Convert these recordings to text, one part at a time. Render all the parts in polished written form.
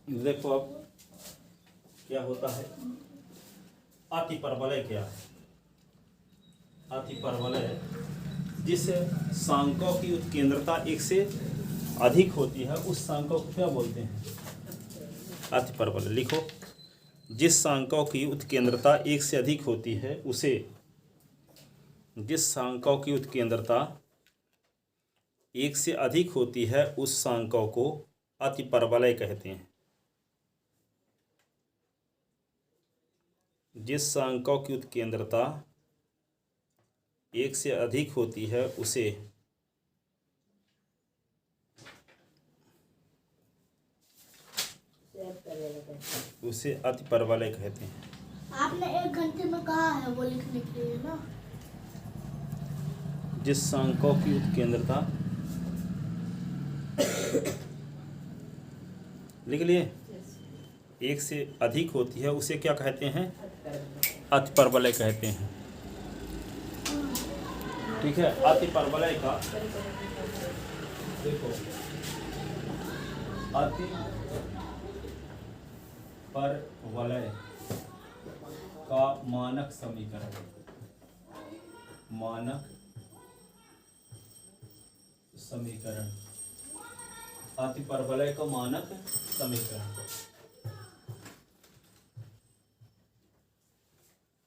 देखो अब क्या होता है, अतिपरवलय क्या है? अतिपरवलय जिस सांकों की उत्केंद्रता एक से अधिक होती है उस सांकों को क्या बोलते हैं? अतिपरवलय। लिखो, जिस सांकों की उत्केंद्रता एक से अधिक होती है उसे, जिस सांकों की उत्केंद्रता एक से अधिक होती है उस सांकों को अतिपरवलय कहते हैं। जिस सांकों की उत्केंद्रता एक से अधिक होती है उसे अतिपरवलय कहते हैं। आपने 1 घंटे में कहा है वो लिखने के लिए ना। जिस सांकों की उत्केंद्रता, लिख लिए, एक से अधिक होती है उसे क्या कहते हैं? अतिपरवलय कहते हैं। ठीक है, अतिपरवलय का देखो, अतिपरवलय का मानक समीकरण, मानक समीकरण, अतिपरवलय का मानक समीकरण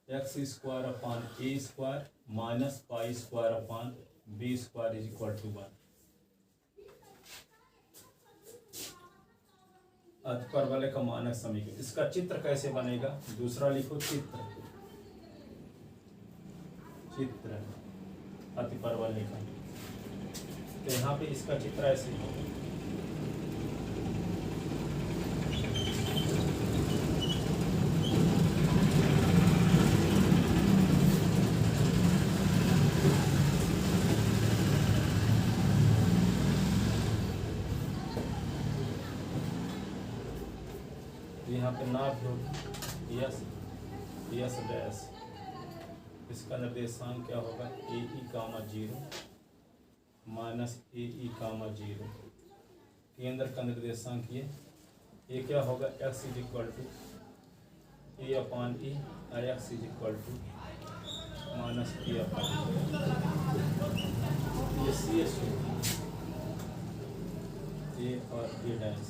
x² minus π² is equal to 1। अतिपरवलय का मानक समीकरण, इसका चित्र कैसे बनेगा? दूसरा लिखो, चित्र अतिपरवलय का। तो यहाँ पे इसका चित्र ऐसे होगा, यहाँ पे नाभ होगी यस डैश, इसका निर्देशांक क्या होगा? AE, 0 minus AE, 0। केंद्र का निर्देशांक ये क्या होगा? x is equal to A/E और x is equal to minus P/E। ये CS A और A डैश।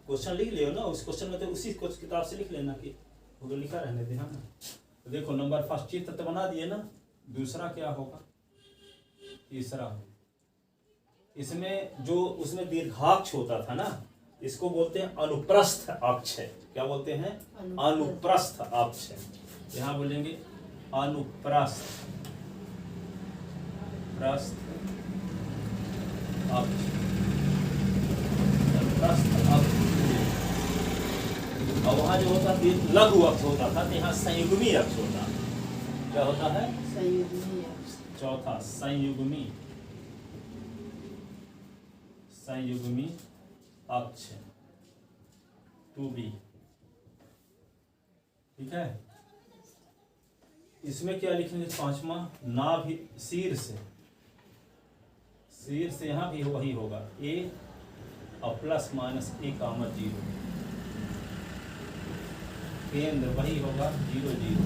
क्वेश्चन लिख लियो ना, उस क्वेश्चन में तो उसी किताब से लिख लेना कि वो लिखा रहने दे। हाँ, तो देखो नंबर फर्स्ट चित्र तो बना दिए ना, दूसरा क्या होगा? तीसरा, इसमें जो उसमें दीर्घाक्ष होता था ना, इसको बोलते हैं अनुप्रस्थ अक्ष। क्या बोलते हैं? अनुप्रस्थ अक्ष। यहाँ बोलेंगे अनुप्रस्थ अक्ष, अनुप्रस्थ अक्ष। और वहाँ जो होता था लघु अक्ष होता था, तो यहाँ संयुग्मी अक्ष होता। क्या होता है? संयुग्मी अक्ष। चौथा संयुग्मी अक्ष 2b। ठीक है, इसमें क्या लिखेंगे? पांचवा, नाभि शीर्ष से यहाँ भी वही होगा A और प्लस माइनस A, 0। केंद्र वही होगा 0, 0।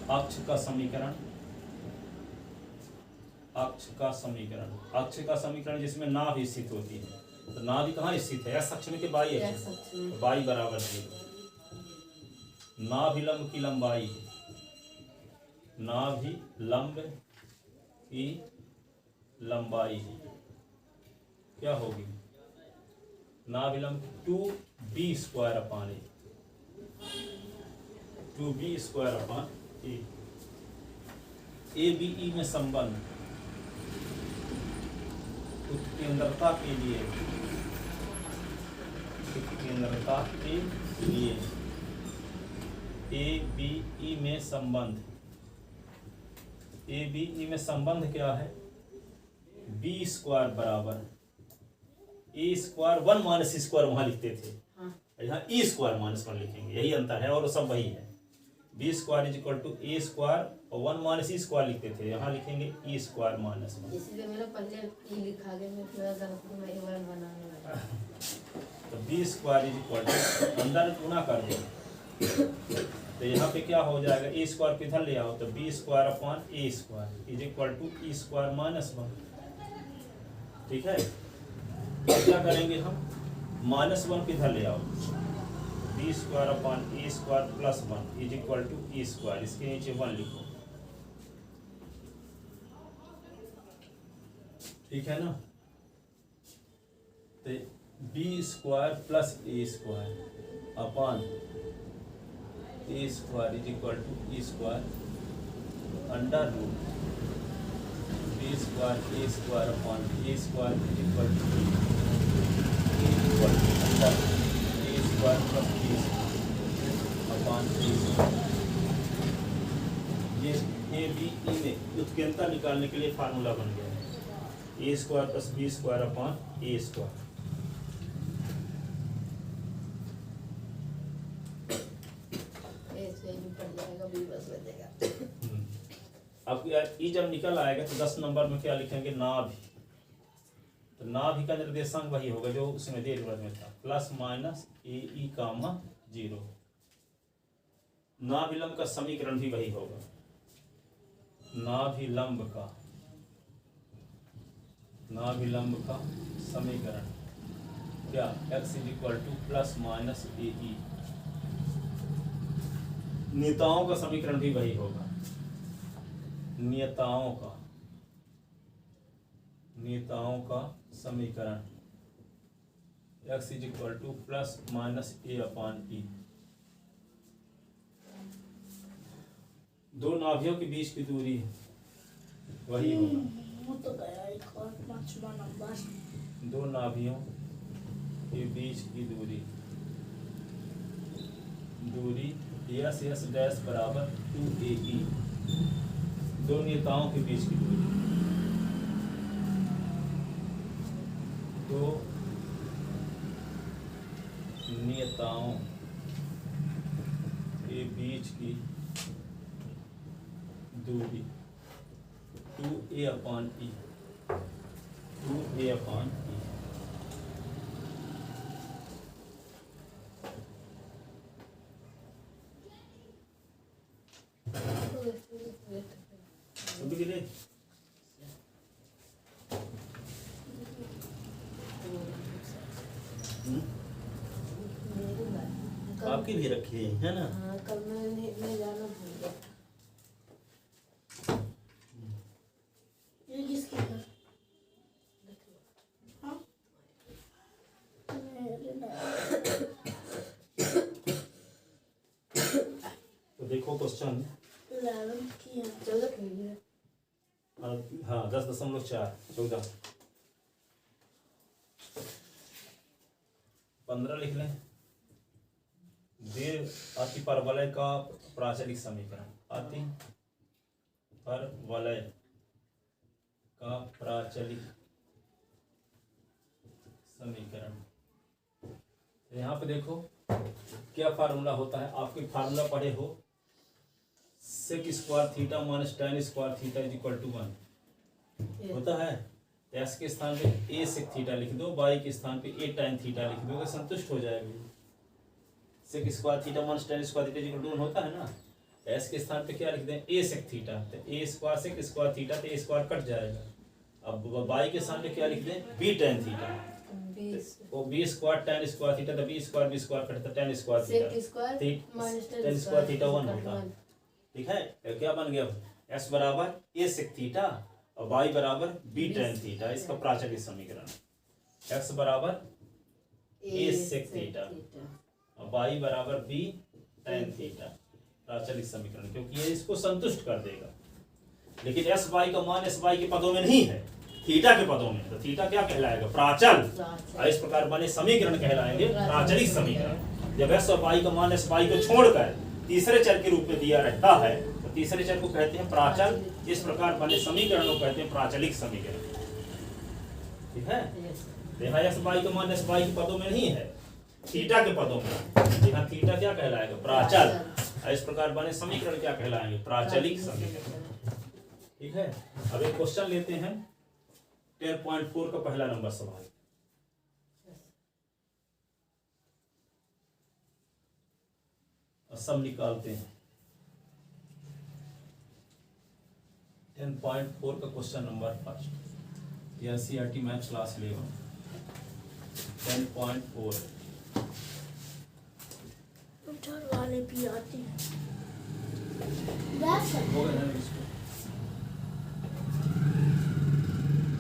अक्ष का समीकरण जिसमें नाभि स्थित होती है। तो नाभि कहाँ स्थित है? x अक्ष में के y अक्ष में? y बराबर 0। नाभि लंब की लंबाई, नाभि लंब की लंबाई क्या होगी? नाभि लंब 2b² 2b² ABE में संबंध उत्केंद्रता के लिए ABE में संबंध, ABE में संबंध क्या है? b² बराबर ए स्क्वायर 1 माइनस स्क्वायर वहां लिखते थे, हाँ। यहाँ ई स्क्वायर माइनस 1 लिखेंगे, यही अंतर है और सब वही है। B square is equal to A square और 1 माइनस ई स्क्वायर लिखते थे, यहाँ लिखेंगे ई स्क्वायर माइनस 1। इसलिए मैंने पहले ई लिखा गया, मैं थोड़ा गलत में ए वन बनाने लगा। तो B square is equal to अंदर गुणा कर दो, तो यहाँ पे क्या हो जाएगा, ए स्क्वायर को इधर ले आओ तो B square upon A square is equal to E square minus 1। ठीक है, अब क्या करेंगे हम, माइनस 1 को इधर ले आओ, B square upon A square plus 1 is equal to E square, इसके नीचे 1 लिखो। ठीक है ना, तो B square plus A square upon A square is equal to E square under root B square A square upon A square is equal to under A square plus B square upon A square. ये A B E में उत्केंद्रता निकालने के लिए formula बन गया है, a square plus B square upon A square. अब e जब निकल आएगा तो 10 नंबर में क्या लिखेंगे, नाभि। तो नाभि का निर्देशांक वही होगा जो उसमें देर में था, प्लस माइनस ए ई कामा 0। नाभिलंब का समीकरण भी वही होगा, नाभिलंब का समीकरण क्या, x is equal to plus minus a e. नियताओं का समीकरण भी वही होगा, नियताओं का समीकरण x is equal to plus minus a upon e. दो नाभियों के बीच की दूरी वही होगा, वो तो गया एक और 5वां नंबर। दो नाभियों के बीच की दूरी यस यस डैश बराबर 2AE। दो नियताओं के बीच की दूरी, दो नियताओं के बीच की दूरी 2A upon E, 2A upon E। समझ गए? आपकी भी रखी है ना? हाँ, कल मैं जाना भूल गया। ये किसकी है? हाँ? तो देखो क्वेश्चन 11 की है। 14 की है। हाँ 10.4 14 15 लिख लें। देर अति परवलय का प्राचलिक समीकरण, अति परवलय का प्राचलिक समीकरण। यहाँ पे देखो क्या फार्मूला होता है, आपके फार्मूला पढ़े हो, sec square theta minus tan square theta is equal to 1 होता है। एक्स के स्थान पे ए सेक थीटा लिख दो, वाई के स्थान पे ए tan थीटा लिख दो, संतुष्ट हो जाएगा। Sec square theta minus tan square theta is equal to 1 होता है ना। एस के स्थान पे क्या लिख दें, ए सेक थीटा, तो ए स्क्वायर सेक स्क्वायर थीटा, तो ए स्क्वायर कट जाएगा। अब वाई के स्थान पे क्या लिख दें, बी tan थीटा, वो B square tan square theta, तो बी स्क्वायर कटता tan square theta, tan square theta 1 होता है। ठीक है, तो क्या बन गया, s बराबर ए सेक थीटा और y बराबर बी tan थीटा, इसका प्राचलिक समीकरण। x बराबर ए सेक थीटा और y बराबर बी tan थीटा, प्राचलिक समीकरण, क्योंकि ये इसको संतुष्ट कर देगा। लेकिन एस वाई का मान एस वाई के पदों में नहीं है, थीटा के पदों में, तो थीटा क्या कहलाएगा, प्राचल। इस प्रकार बने समीकरण कहलाएंगे प्राचलिक समीकरण। जब एस और वाई का मान एस वाई को छोड़कर तीसरे चर के रूप में दिया रहता है तो तीसरे चर को कहते हैं प्राचल। इस प्रकार बने समीकरण को कहते हैं प्राचलिक समीकरण। ठीक है, यहाँ एक्स वाई का मान एक्स वाई के पदों में नहीं है, थीटा के पदों में। यहाँ थीटा क्या कहलाएगा? प्राचल। इस प्रकार बने समीकरण क्या कहलाएंगे? प्राचलिक समीकरण। ठीक है। अब एक क्वेश्चन लेते हैं 10.4 का पहला नंबर सवाल। सब निकालते हैं। 10.4 का question number first, NCERT maths class 11 10.4। उधर वाले भी आते हैं। गैस है। हो गया ना इसको?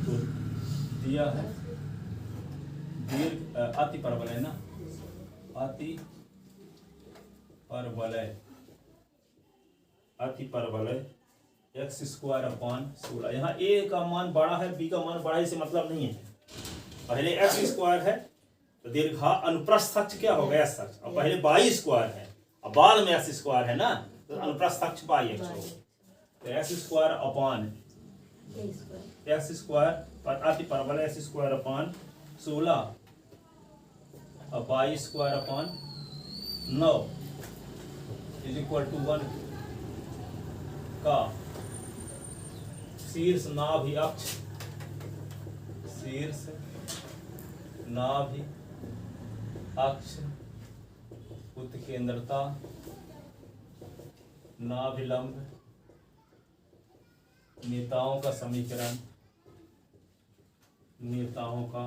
तो दिया है दीर्घ अति परवलय ना, अति परवलय, अति परवलय एक्स स्क्वायर अपॉन 16। यहाँ ए का मान बड़ा है, बी का मान बड़ा है, इसे मतलब नहीं है। पहले एक्स स्क्वायर है तो दीर्घा अनुप्रस्थ अक्ष क्या होगा? एक्स अक्ष। और पहले वाई स्क्वायर है और बाद में एक्स स्क्वायर है ना, तो अनुप्रस्थ अक्ष वाई अक्ष होगा। तो X square upon X square अति परवलय एक्स स्क्वायर अपॉन 16 और Y square upon 9 is equal to 1 का शीर्ष नाभि अक्ष, शीर्ष नाभि अक्ष, उत्केंद्रता, नाभिलंब, नेताओं का समीकरण, नेताओं का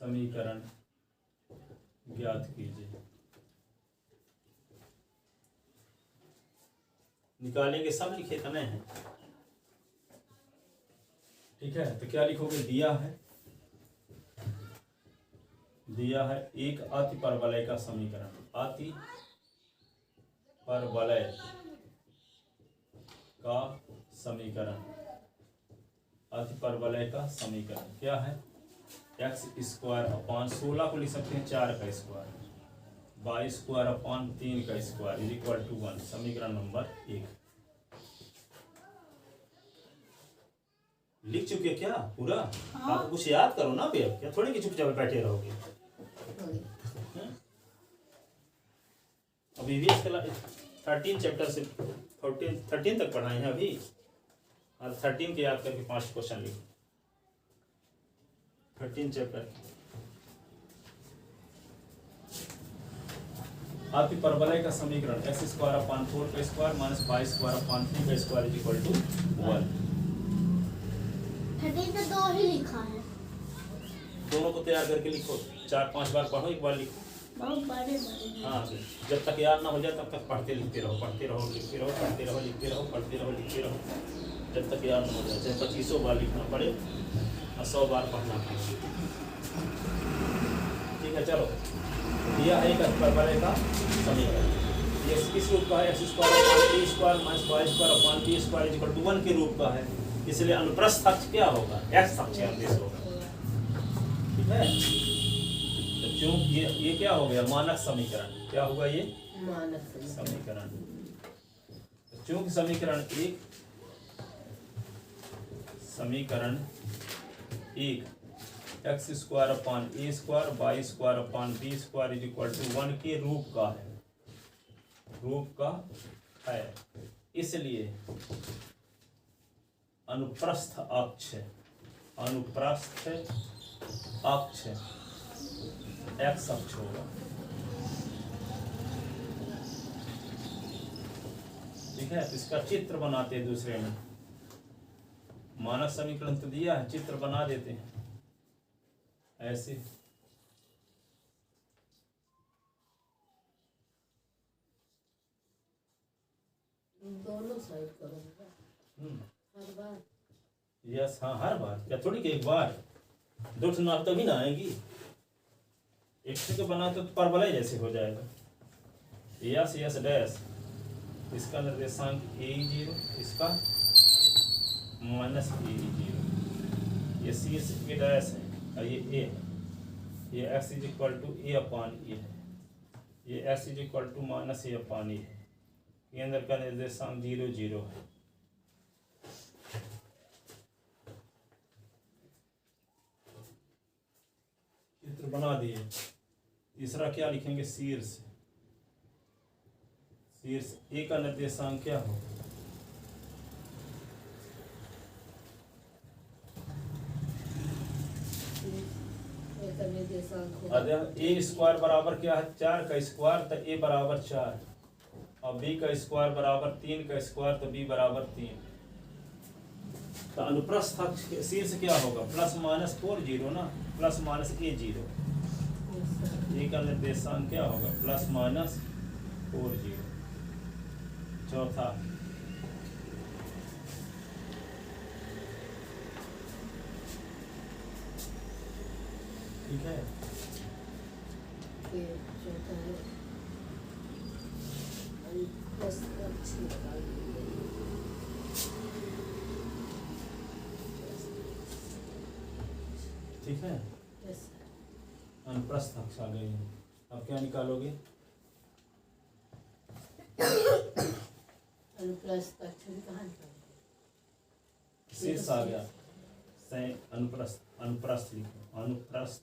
समीकरण ज्ञात कीजिए। निकालेंगे, सब लिखे तने हैं। ठीक है, तो क्या लिखोगे? दिया है एक अति परवलय का समीकरण, अति परवलय का समीकरण, अति परवलय का समीकरण क्या है? एक्स स्क्वायर अपॉन 16 को लिख सकते हैं 4 का स्क्वायर, वाई स्क्वायर अपॉन 3 का स्क्वायर इज इक्वल टू 1। समीकरण नंबर 1 लिख चुके क्या पूरा? हाँ। आप कुछ याद करो ना भैया, क्या थोड़ी कि चुपचाप बैठे रहोगे। अभी ईवीएस का 13 चैप्टर से 13 तक पढ़ाए हैं अभी, और 13 के याद करके 5 क्वेश्चन लिखो। 13 चैप्टर अति परवलय का समीकरण एक्स स्क्वायर अपॉन 4 का square minus Y square upon 3 का स्क्वायर इज इक्वल टू 1। 13 में 2 ही लिखा है। दोनों को तैयार करके लिखो, 4-5 बार पढ़ो, एक बार लिखो। बहुत बड़े बड़े। हाँ, जब तक याद ना हो जाए तब तक पढ़ते लिखते रहो, पढ़ते रहो लिखते रहो, पढ़ते रहो लिखते रहो, पढ़ते रहो लिखते रहो, जब तक याद ना हो जाए। चाहे 2500 बार लिखना पड़े और 100 बार पढ़ना पड़े। ठीक है, चलो। दिया है एक परवलय का समीकरण, ये किस रूप का है? X square upon A square minus Y square upon B square is equal to 1 के रूप का है। इसलिए अनुप्रस्थ अक्ष क्या होगा? एक्स अक्ष अनुदेश होगा। ठीक है, तो क्यों ये क्या हो गया? मानक समीकरण। क्या होगा ये? मानक समीकरण। तो चूंकि समीकरण 1 X square upon A square Y square upon B square is equal to 1 के रूप का है, इसलिए अनुप्रस्थ अक्ष एक्स अक्ष होगा। ठीक है, तो इसका चित्र बनाते हैं दूसरे में। मानक समीकरण तो दिया है, चित्र बना देते हैं ऐसे। दोनों साइड करूँगा हर बार। यस, हाँ, हर बार। क्या थोड़ी कि एक बार 2 नाप तभी ना आएगी। एक से तो बना तो परवलय जैसे हो जाएगा। यस यस डैश, इसका निर्देशांक a0, इसका माइनस a0, ये शीर्ष ए डैश है और ये ए है, ये x is equal to a upon a है, ये x is equal to minus a upon a है। केंद्र का निर्देशांक 0 0 है। तो बना दिए। तीसरा क्या लिखेंगे? शीर्ष। शीर्ष ए का निर्देशांक क्या होगा? ए स्क्वायर बराबर क्या है? 4 का स्क्वायर, तो ए बराबर 4, और बी का स्क्वायर बराबर 3 का स्क्वायर, तो बी बराबर 3। तो अनुप्रस्थ अक्ष शीर्ष क्या होगा? ±4 0 ना, ±a0। ए का निर्देशांक क्या होगा? ±4 0। चौथा ठीक है। चौथा है अनुप्रस्थ अक्ष निकालिए। ठीक है, यस अनुप्रस्थ अक्ष आ गई है। अब क्या निकालोगे? अनुप्रस्थ अक्ष कहाँ निकालेंगे? शीर्ष आ गया। अनुप्रस्थ, अनुप्रस्थ लिखो, अनुप्रस्थ।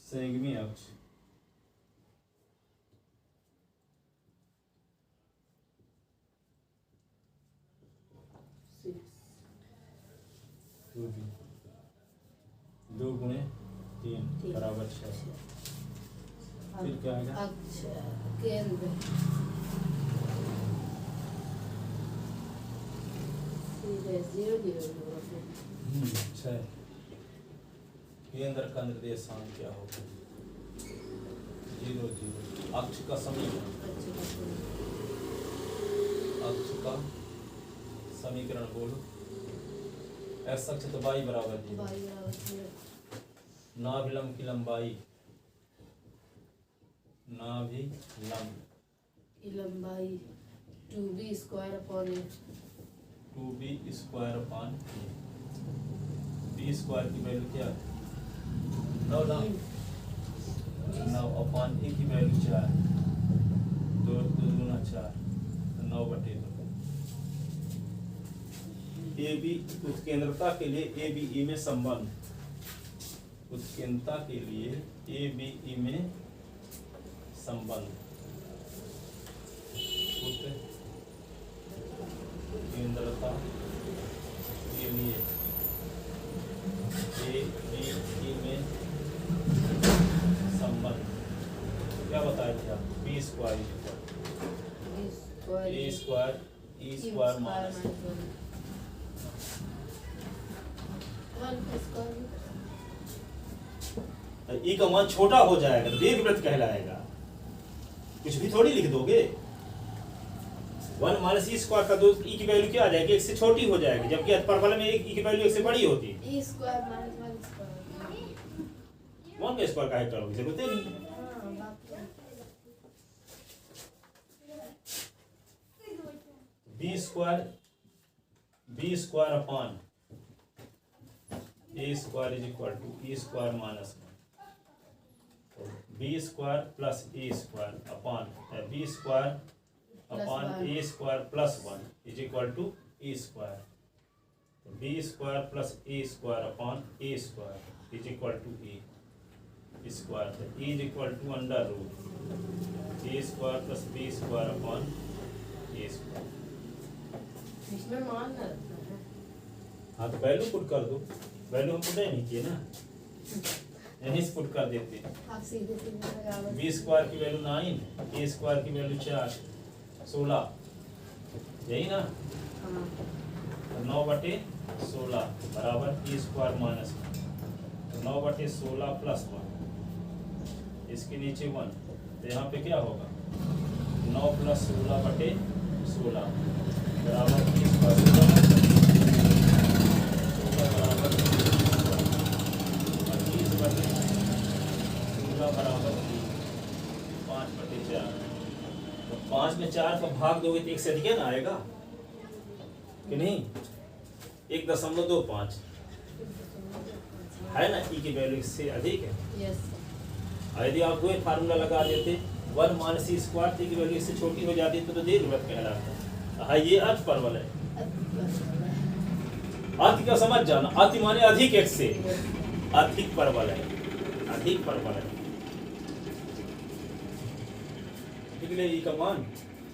संयुग्मी अक्ष। दो गुणे 3 बराबर 6। फिर क्या आएगा? अक्ष केंद्र सीधे 0 0 6। केंद्र का निर्देशांक क्या होगा? 0 0। अक्ष का समीकरण, अक्ष का समीकरण बोलो। एक्स अक्ष तो y बराबर 0। नाभिलंब की लंबाई, नाभिलंब की लंबाई 2b square upon 2b square upon b square की वैल्यू क्या है? 9 अपॉन ए की वैल्यू 4, 2 दूना 4, 9/2। ए बी उत्केंद्रता के लिए ए बी ई में संबंध, उत्केंद्रता के लिए ए बी ई में संबंध, उत्केंद्रता के लिए ए बी ई में संबंध क्या बताए थे आप? B square A square E square minus ई का मान छोटा हो जाएगा तो दीर्घवृत्त कहलाएगा। कुछ भी थोड़ी लिख दोगे। 1 माइनस ई स्क्वायर का 2 ई की वैल्यू क्या आ जाएगी? 1 से छोटी हो जाएगी, जबकि परवलय में ई की वैल्यू 1 से बड़ी होती है। ई स्क्वायर माइनस 1 स्क्वायर 1 का स्क्वायर काहे करोगे? जरूरत ही नहीं। B square upon A square is equal to E square minus 1। B square plus A square upon B square upon A square plus 1 is equal to A square. B square plus A square upon A square is equal to A square. तो a is equal to under root a square plus B square upon A square. इसमें मान ना रखना है। हाँ तो value put कर दो। वैल्यू हम पुट नहीं किए ना, यहीं से पुट कर देते हैं। आप सीधे सीधे लगा बी स्क्वायर की वैल्यू 9, ए स्क्वायर की वैल्यू 4, 16, यही ना। हाँ 9/16 बराबर ए स्क्वायर माइनस 1। 9/16 प्लस 1, इसके नीचे 1, तो यहाँ पे क्या होगा? 9 + 16/16 बराबर ए स्क्वायर बराबर 16 बराबर 5/4। तो 5 में 4 को भाग दोगे तो 1 से अधिक ना आएगा कि नहीं? 1.25। है ना, ई की वैल्यू इससे अधिक है। यस और यदि आप वही फार्मूला लगा देते 1 माइनस सी स्क्वायर, टी की वैल्यू इससे छोटी हो जाती तो दीर्घवृत्त कहलाता। हाँ, ये अर्थ परवल है। अर्थ क्या समझ जाना, अति माने अधिक एक से, अधिक परवल है, अधिक परवल है। निकले ई का मान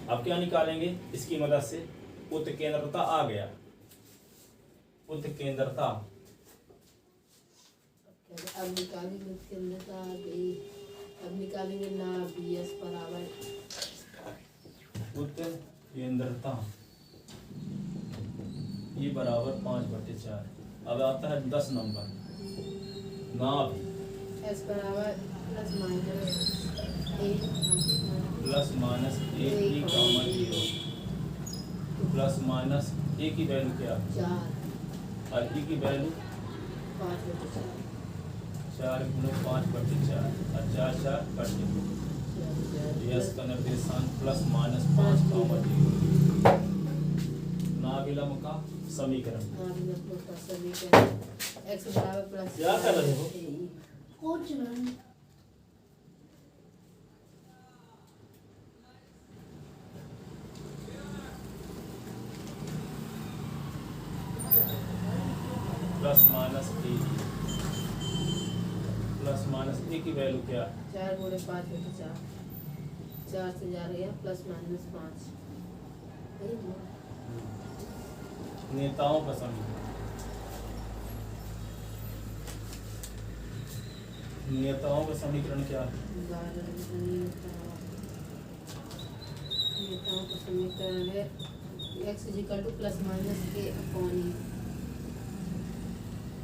अब क्या निकालेंगे इसकी मदद से, उत्केंद्रता आ गया, उत्केंद्रता। अब निकालेंगे केंद्रता आ गई। अब निकालेंगे ना बी एस बराबर उत्केंद्रता ये बराबर 5/4। अब आता है 10 नंबर, नाभ एस बराबर प्लस माइनस ए कॉमा 0 प्लस माइनस ए की वैल्यू क्या 4 और ई की वैल्यू 5/4 4 गुणे 5/4 और 4 4 कट यस का निर्देशांक प्लस माइनस 5 कॉमा 0। नाभिलंब का समीकरण का समीकरण x बराबर प्लस क्या कर रहे हो? कुछ नहीं। प्लस माइनस ए, प्लस माइनस ए की वैल्यू क्या 4 गुणे 5/4 4 से जा रही है प्लस माइनस 5। नेताओं का समीकरण, नेताओं का समीकरण क्या है? नेताओं का समीकरण है x equal to plus minus a upon e।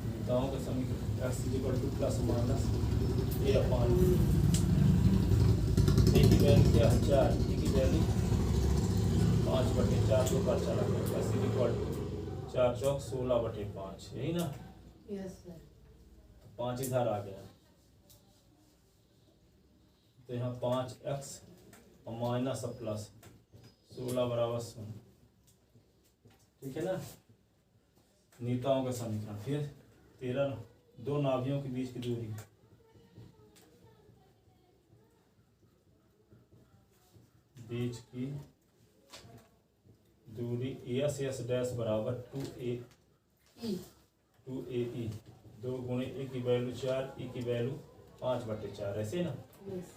नेताओं का समीकरण x equal to plus minus a upon a की वैल्यू क्या है 4, ए की वैल्यू 5/4 को कर चला गया, x इक्वल टू 4 चौक 16/5, यही ना। Yes sir. 5 इधर आ गया तो यहाँ 5x और माइनस और प्लस 16 बराबर 0, ठीक है ना। नेताओं का समीकरण फिर 13 दो नाभियों के बीच की दूरी, बीच की दूरी एस एस डैश बराबर 2a ई 2 गुणे ए की वैल्यू 4 ई की वैल्यू 5/4, ऐसे ना। यस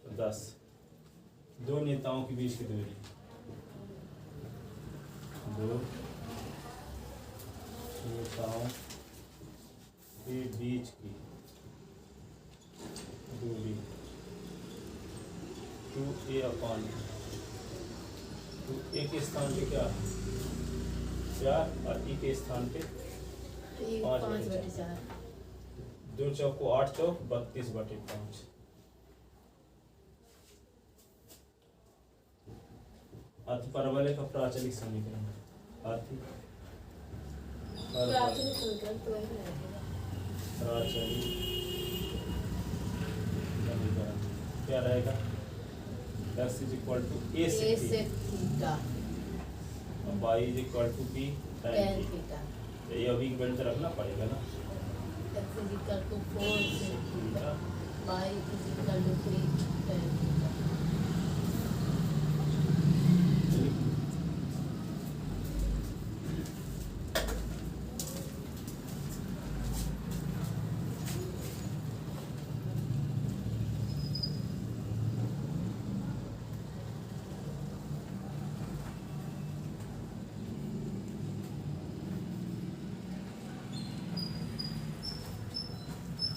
तो 10 दो नेताओं के बीच की दूरी, दो नेताओं के बीच की दूरी 2a अपॉन 2a के स्थान पे क्या 4 और e के स्थान पे 5/4 2 चौक को 8 चौक 32/5। अति परवलय का प्राचलिक समीकरण, अति प्राचलिक समीकरण तो वही रहेगा। प्राचलिक समीकरण क्या रहेगा x equal to a sec theta और y equal to b tan tan theta ये अभी की वैल्यू तो रखना पड़ेगा ना। x equal to 4 sec theta y equal to 3 tan theta.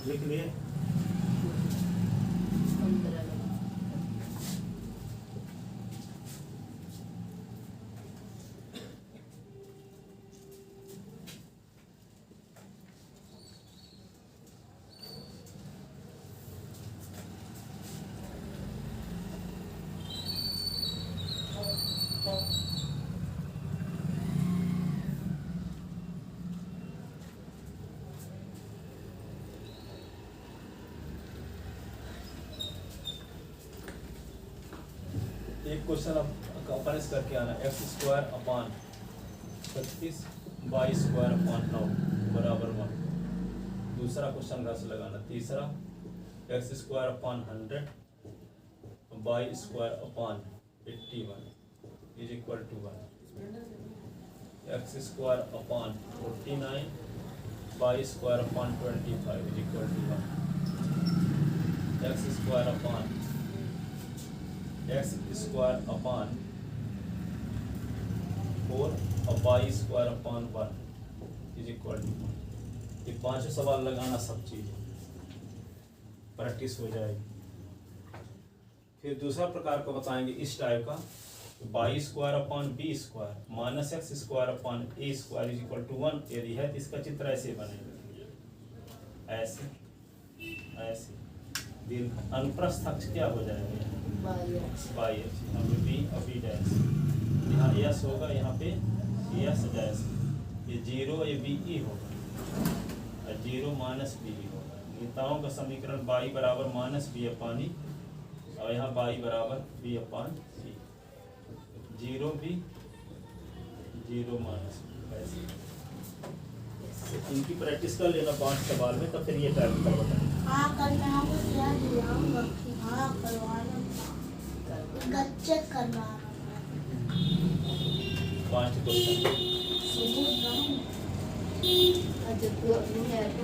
लिख लिए 15 एक क्वेश्चन अपन करके आना x² अपान 36 y² अपान 9 बराबर 1। दूसरा क्वेश्चन घास लगाना। तीसरा X square upon 100 Y square upon 81 is equal to 1। X square upon 49 Y square upon 25 is equal to 1। X square upon 4 और Y square upon 1 is equal to 1। ये पांचों सवाल लगाना, सब चीज़ प्रैक्टिस हो जाएगी। फिर दूसरा प्रकार को बताएंगे इस टाइप का, Y square upon B square minus X square upon A square is equal to 1 यदि है तो इसका चित्र ऐसे बनेगा, ऐसे ऐसे। दीर्घ अनुप्रस्थ अक्ष क्या हो जाएगा, बाई एक्स। यहाँ पे बी और बी डैश, यहाँ यस होगा, यहाँ पे यस डैश। ये 0 ये बी ई होगा और 0 माइनस बी ई होगा। नेताओं का समीकरण बाई बराबर माइनस बी अपान ई और यहाँ बाई बराबर बी अपान सी। 0 बी 0 माइनस ऐसे। तो इनकी प्रैक्टिस कर लेना 5 सवाल में, तब फिर ये टाइप का बताएंगे। हाँ कल मैं आपको क्या दिलाऊंगा कि हाँ करवाना चेक करना 5 क्वेश्चन सबूत ना जब वो नहीं है तो